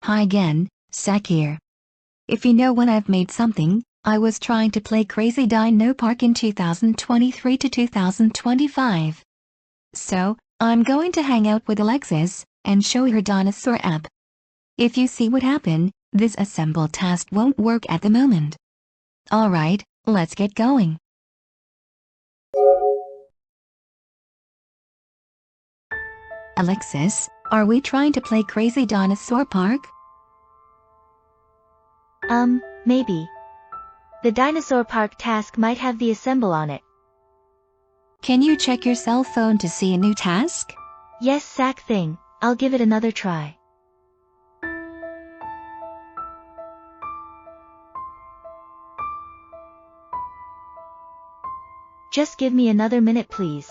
Hi again, Sack here. If you know when I've made something, I was trying to play Crazy Dino Park in 2023 to 2025. So, I'm going to hang out with Alexis and show her dinosaur app. If you see what happened, this assemble task won't work at the moment. Alright, let's get going. Alexis, are we trying to play Crazy Dinosaur Park? Maybe. The dinosaur park task might have the assemble on it. Can you check your cell phone to see a new task? Yes, Sackthing, I'll give it another try. Just give me another minute, please.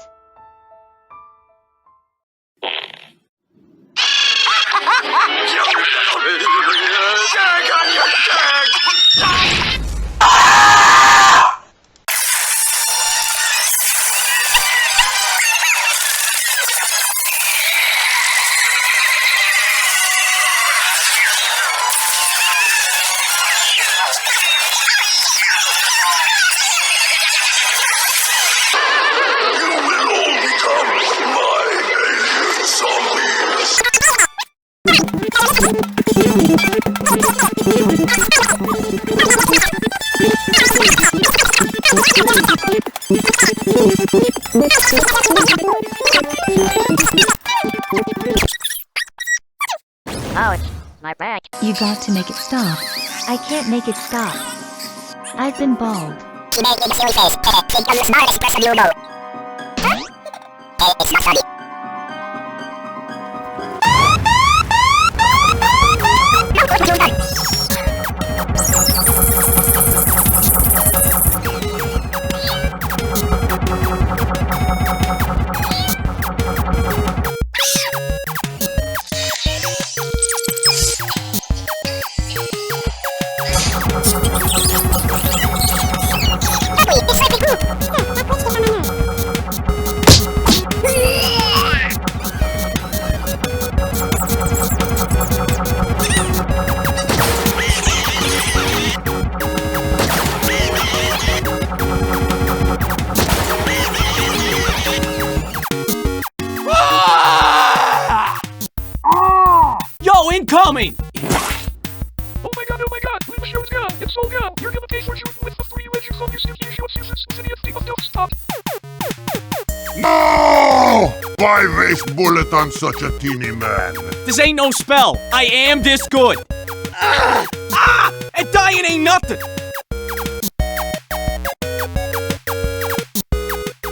Ouch, my back. You got to make it stop. I can't make it stop. I've been bald. She made a silly face. Become the smartest person you know. It's not funny. Yo, incoming! Oh my god, the show's good, it's so good, you're gonna pay for you with the 3 legends on your sticky stop. No! Why waste bullet on such a teeny man? This ain't no spell. I am this good. And dying ain't nothing.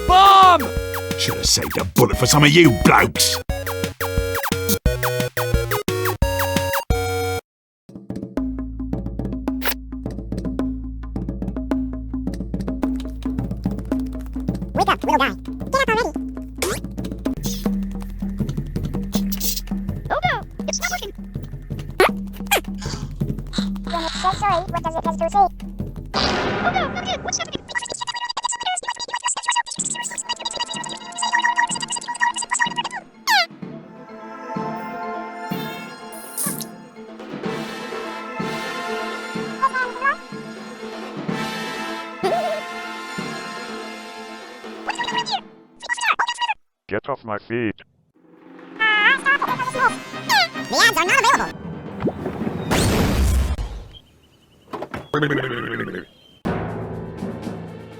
Bomb! Should have saved a bullet for some of you blokes. Wake up, little guy. Get up already. Oh no, it's not working. When it says sorry, what does it have to say? Oh no, not again. What's happening? Get off my feet. The ads are not available.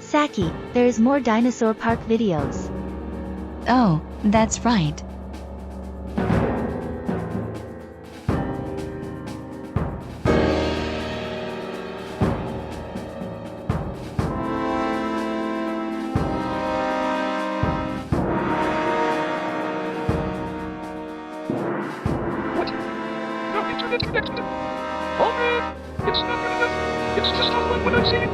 Saki, there is more dinosaur park videos. Oh, that's right. Connected. Oh man, it's not good enough. It's just not like what I've seen.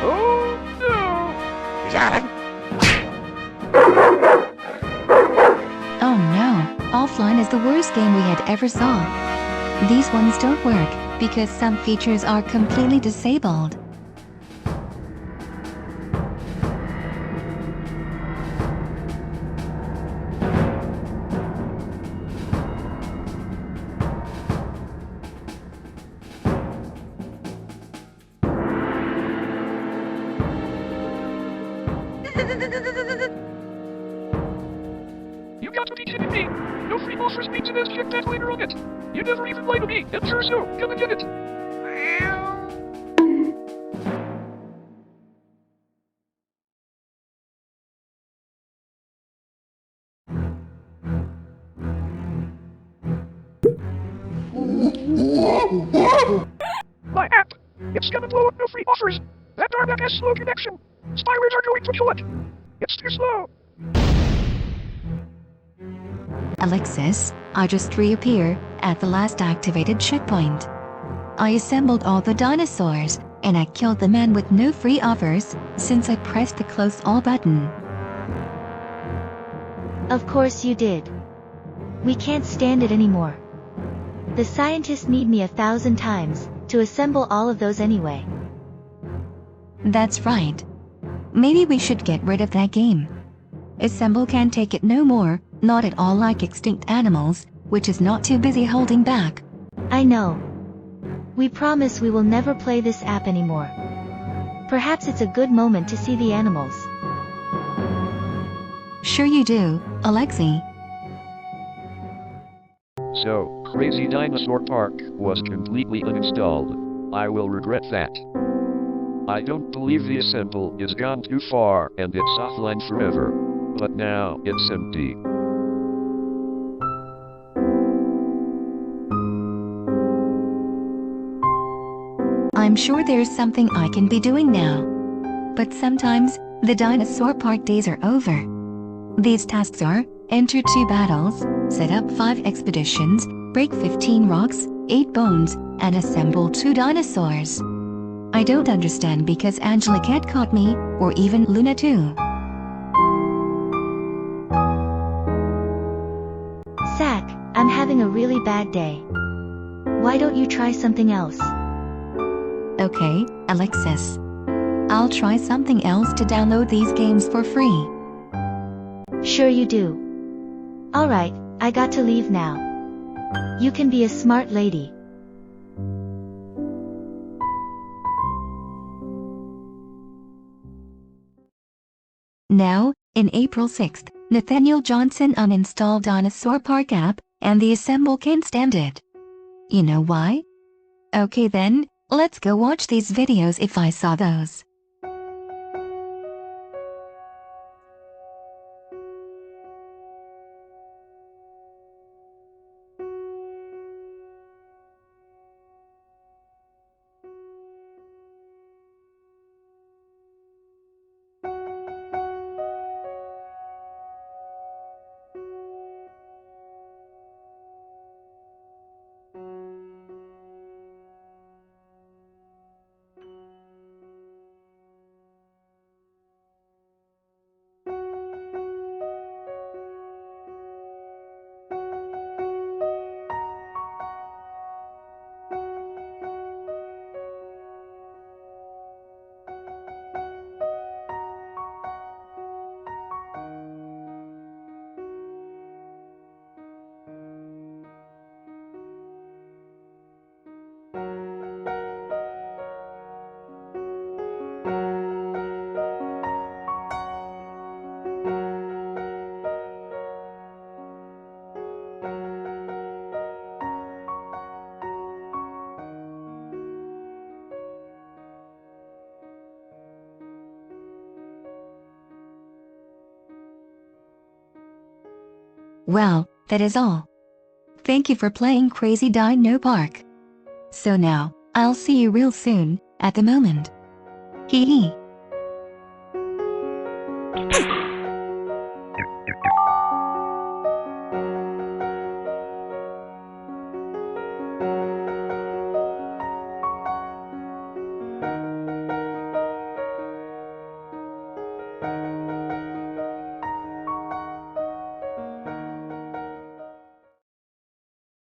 Oh no! Is that it? Oh no, offline is the worst game we had ever saw. These ones don't work, because some features are completely disabled. You got to be kidding me! No free offers maintenance check back later on it! You never even lied to me! And sure so, come and get it! My app! It's gonna blow up no free offers! That darn app has slow connection! Spirals are going to kill it! It's too slow! Alexis, I just reappear at the last activated checkpoint. I assembled all the dinosaurs, and I killed the man with no free offers since I pressed the close all button. Of course you did. We can't stand it anymore. The scientists need me 1,000 times to assemble all of those anyway. That's right. Maybe we should get rid of that game. Assemble can take it no more, not at all like extinct animals, which is not too busy holding back. I know. We promise we will never play this app anymore. Perhaps it's a good moment to see the animals. Sure you do, Alexi. So, Crazy Dinosaur Park was completely uninstalled. I will regret that. I don't believe the assemble is gone too far and it's offline forever. But now it's empty. I'm sure there's something I can be doing now. But sometimes, the dinosaur park days are over. These tasks are, enter 2 battles, set up 5 expeditions, break 15 rocks, 8 bones, and assemble 2 dinosaurs. I don't understand because Angela Cat caught me, or even Luna too. Sack, I'm having a really bad day. Why don't you try something else? Okay, Alexis. I'll try something else to download these games for free. Sure you do. Alright, I got to leave now. You can be a smart lady. Now, in April 6th, Nathaniel Johnson uninstalled Dinosaur Park app, and the assemble can't stand it. You know why? Okay then, let's go watch these videos if I saw those. Well, that is all. Thank you for playing Crazy Dino Park. So now, I'll see you real soon, at the moment. Hee hee.